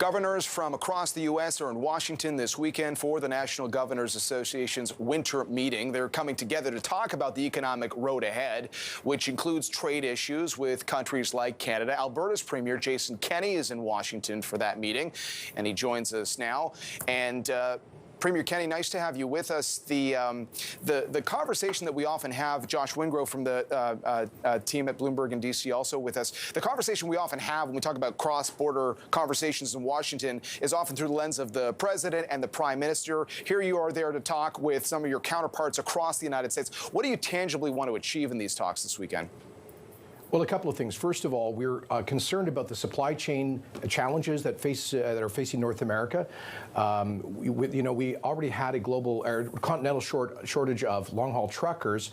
Governors from across the U.S. are in Washington this weekend for the National Governors Association's winter meeting. They're coming together to talk about the economic road ahead, which includes trade issues with countries like Canada. Alberta's Premier Jason Kenney is in Washington for that meeting, and he joins us now. And Premier Kenney, nice to have you with us. The conversation that we often have, Josh Wingrove from the team at Bloomberg in D.C. also with us, the conversation we often have when we talk about cross-border conversations in Washington is often through the lens of the president and the prime minister. Here you are there to talk with some of your counterparts across the United States. What do you tangibly want to achieve in these talks this weekend? Well, a couple of things. First of all, we're concerned about the supply chain challenges that are facing North America. We already had a global or continental shortage of long-haul truckers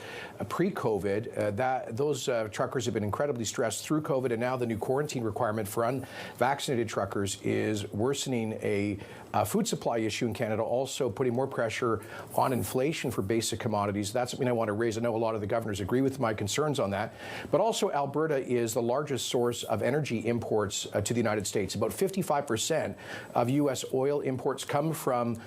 pre-COVID. Those truckers have been incredibly stressed through COVID, and now the new quarantine requirement for unvaccinated truckers is worsening a food supply issue in Canada, also putting more pressure on inflation for basic commodities. That's something I want to raise. I know a lot of the governors agree with my concerns on that, but also Alberta is the largest source of energy imports to the United States. About 55% of U.S. oil imports come from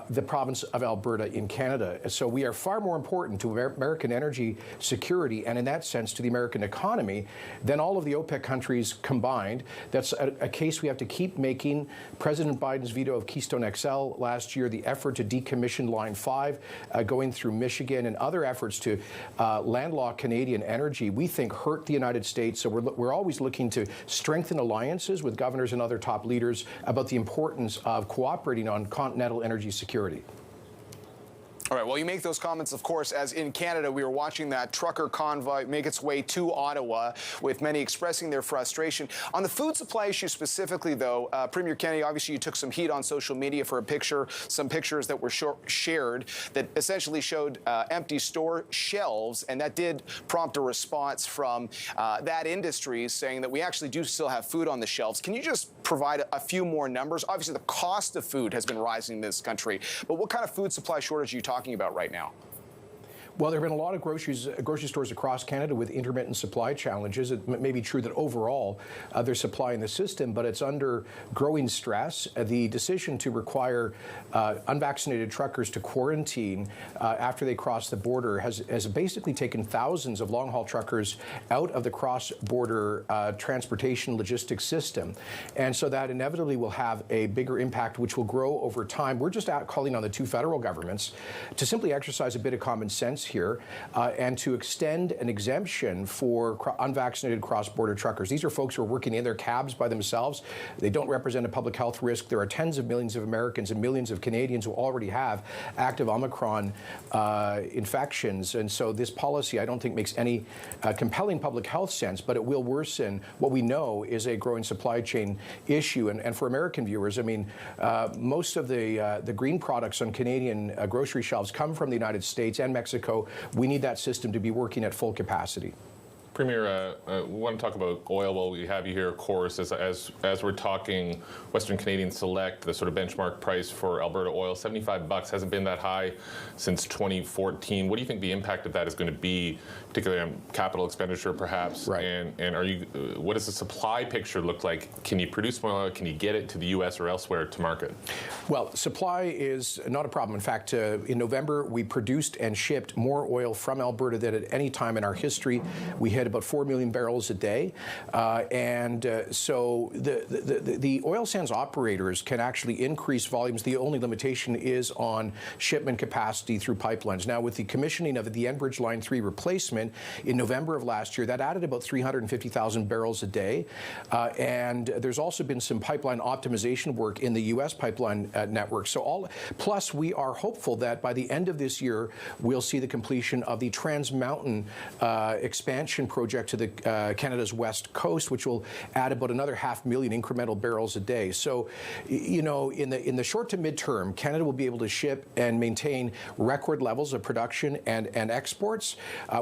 the province of Alberta in Canada. So we are far more important to American energy security and, in that sense, to the American economy than all of the OPEC countries combined. That's a case we have to keep making. President Biden's veto of Keystone XL last year, the effort to decommission Line 5 going through Michigan, and other efforts to landlock Canadian energy, we think hurt the United States. So we're always looking to strengthen alliances with governors and other top leaders about the importance of cooperating on continental energy security. All right, well, you make those comments, of course, as in Canada, we were watching that trucker convoy make its way to Ottawa, with many expressing their frustration. On the food supply issue specifically, though, Premier Kenney, obviously you took some heat on social media for some pictures that were shared that essentially showed empty store shelves, and that did prompt a response from that industry saying that we actually do still have food on the shelves. Can you just provide a few more numbers? Obviously, the cost of food has been rising in this country, but what kind of food supply shortage are you talking about right now? Well, there have been a lot of grocery stores across Canada with intermittent supply challenges. It may be true that overall there's supply in the system, but it's under growing stress. The decision to require unvaccinated truckers to quarantine after they cross the border has basically taken thousands of long-haul truckers out of the cross-border transportation logistics system. And so that inevitably will have a bigger impact, which will grow over time. We're just calling on the two federal governments to simply exercise a bit of common sense here and to extend an exemption for unvaccinated cross-border truckers. These are folks who are working in their cabs by themselves. They don't represent a public health risk. There are tens of millions of Americans and millions of Canadians who already have active Omicron infections. And so this policy, I don't think, makes any compelling public health sense, but it will worsen what we know is a growing supply chain issue. And for American viewers, I mean, most of the green products on Canadian grocery shelves come from the United States and Mexico. We need that system to be working at full capacity. Premier, we want to talk about oil while we have you here, of course. As we're talking Western Canadian Select, the sort of benchmark price for Alberta oil, $75 hasn't been that high since 2014. What do you think the impact of that is going to be, particularly on capital expenditure, perhaps? Right. And what does the supply picture look like? Can you produce more oil? Can you get it to the U.S. or elsewhere to market? Well, supply is not a problem. In fact, in November, we produced and shipped more oil from Alberta than at any time in our history. We hit about 4 million barrels a day. So the oil sands operators can actually increase volumes. The only limitation is on shipment capacity through pipelines. Now, with the commissioning of the Enbridge Line 3 replacement in November of last year, that added about 350,000 barrels a day. And there's also been some pipeline optimization work in the U.S. pipeline network. Plus, we are hopeful that by the end of this year, we'll see the completion of the Trans Mountain expansion project to the Canada's west coast, which will add about another 500,000 incremental barrels a day. So, you know, in the short to midterm, Canada will be able to ship and maintain record levels of production and exports.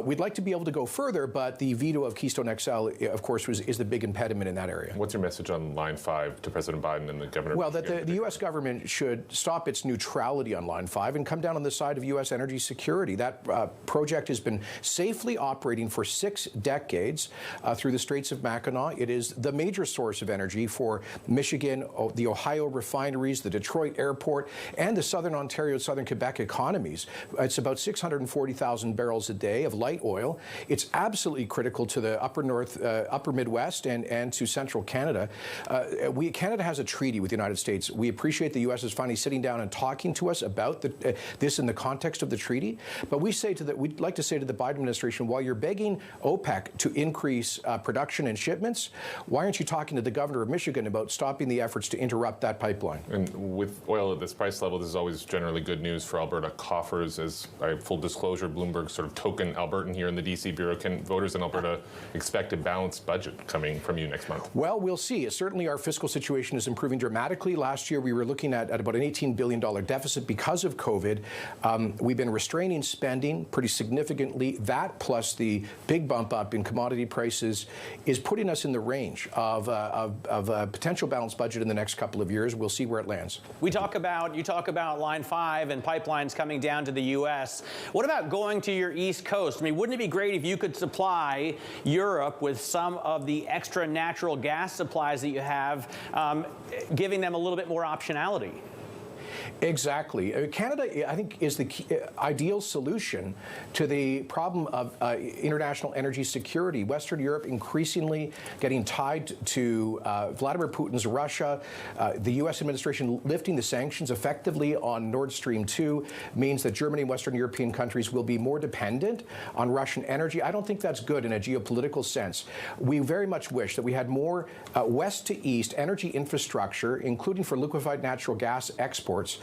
We'd like to be able to go further, but the veto of Keystone XL, of course, is the big impediment in that area. What's your message on Line 5 to President Biden and the governor? Well, that the U.S. government should stop its neutrality on Line 5 and come down on the side of U.S. energy security. That project has been safely operating for 6 decades through the Straits of Mackinac. It is the major source of energy for Michigan, the Ohio refineries, the Detroit airport, and the Southern Ontario, Southern Quebec economies. It's about 640,000 barrels a day of light oil. It's absolutely critical to the upper Midwest and to central Canada. Canada has a treaty with the United States. We appreciate the U.S. is finally sitting down and talking to us about this in the context of the treaty. But we'd like to say to the Biden administration, while you're begging OPEC to increase production and shipments, why aren't you talking to the governor of Michigan about stopping the efforts to interrupt that pipeline? And with oil at this price level, this is always generally good news for Alberta coffers. As full disclosure, Bloomberg sort of token Albertan here in the D.C. Bureau. Can voters in Alberta expect a balanced budget coming from you next month? Well, we'll see. Certainly our fiscal situation is improving dramatically. Last year, we were looking at about an $18 billion deficit because of COVID. We've been restraining spending pretty significantly. That plus the big bump up in commodity prices is putting us in the range of a potential balanced budget in the next couple of years. We'll see where it lands. You talk about Line 5 and pipelines coming down to the U.S. What about going to your East Coast? I mean, wouldn't it be great if you could supply Europe with some of the extra natural gas supplies that you have, giving them a little bit more optionality? Exactly. Canada, I think, is the ideal solution to the problem of international energy security. Western Europe increasingly getting tied to Vladimir Putin's Russia. The U.S. administration lifting the sanctions effectively on Nord Stream 2 means that Germany and Western European countries will be more dependent on Russian energy. I don't think that's good in a geopolitical sense. We very much wish that we had more west to east energy infrastructure, including for liquefied natural gas exports.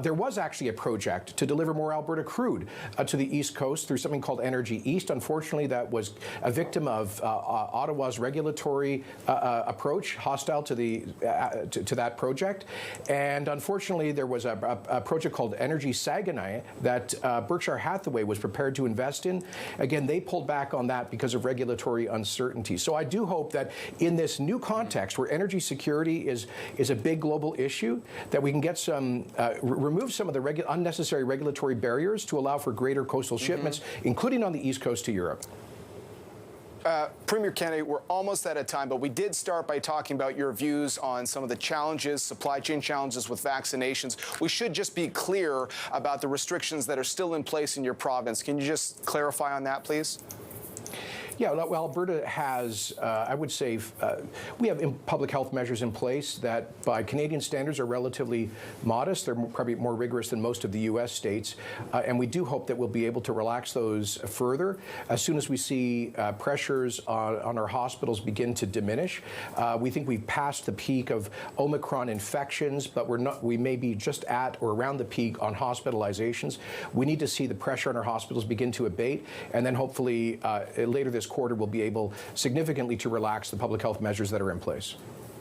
There was actually a project to deliver more Alberta crude to the East Coast through something called Energy East. Unfortunately, that was a victim of Ottawa's regulatory approach, hostile to that project. And unfortunately, there was a project called Energy Saguenay that Berkshire Hathaway was prepared to invest in. Again, they pulled back on that because of regulatory uncertainty. So I do hope that in this new context where energy security is a big global issue, that we can get some remove some of the unnecessary regulatory barriers to allow for greater coastal shipments, including on the East Coast to Europe. Premier Kenney, we're almost out of time, but we did start by talking about your views on some of the challenges, supply chain challenges with vaccinations. We should just be clear about the restrictions that are still in place in your province. Can you just clarify on that, please? Yeah, well, Alberta has, I would say, we have public health measures in place that by Canadian standards are relatively modest. They're probably more rigorous than most of the U.S. states. And we do hope that we'll be able to relax those further as soon as we see pressures on our hospitals begin to diminish. We think we've passed the peak of Omicron infections, but we may be just at or around the peak on hospitalizations. We need to see the pressure on our hospitals begin to abate, and then hopefully later this quarter we'll be able significantly to relax the public health measures that are in place.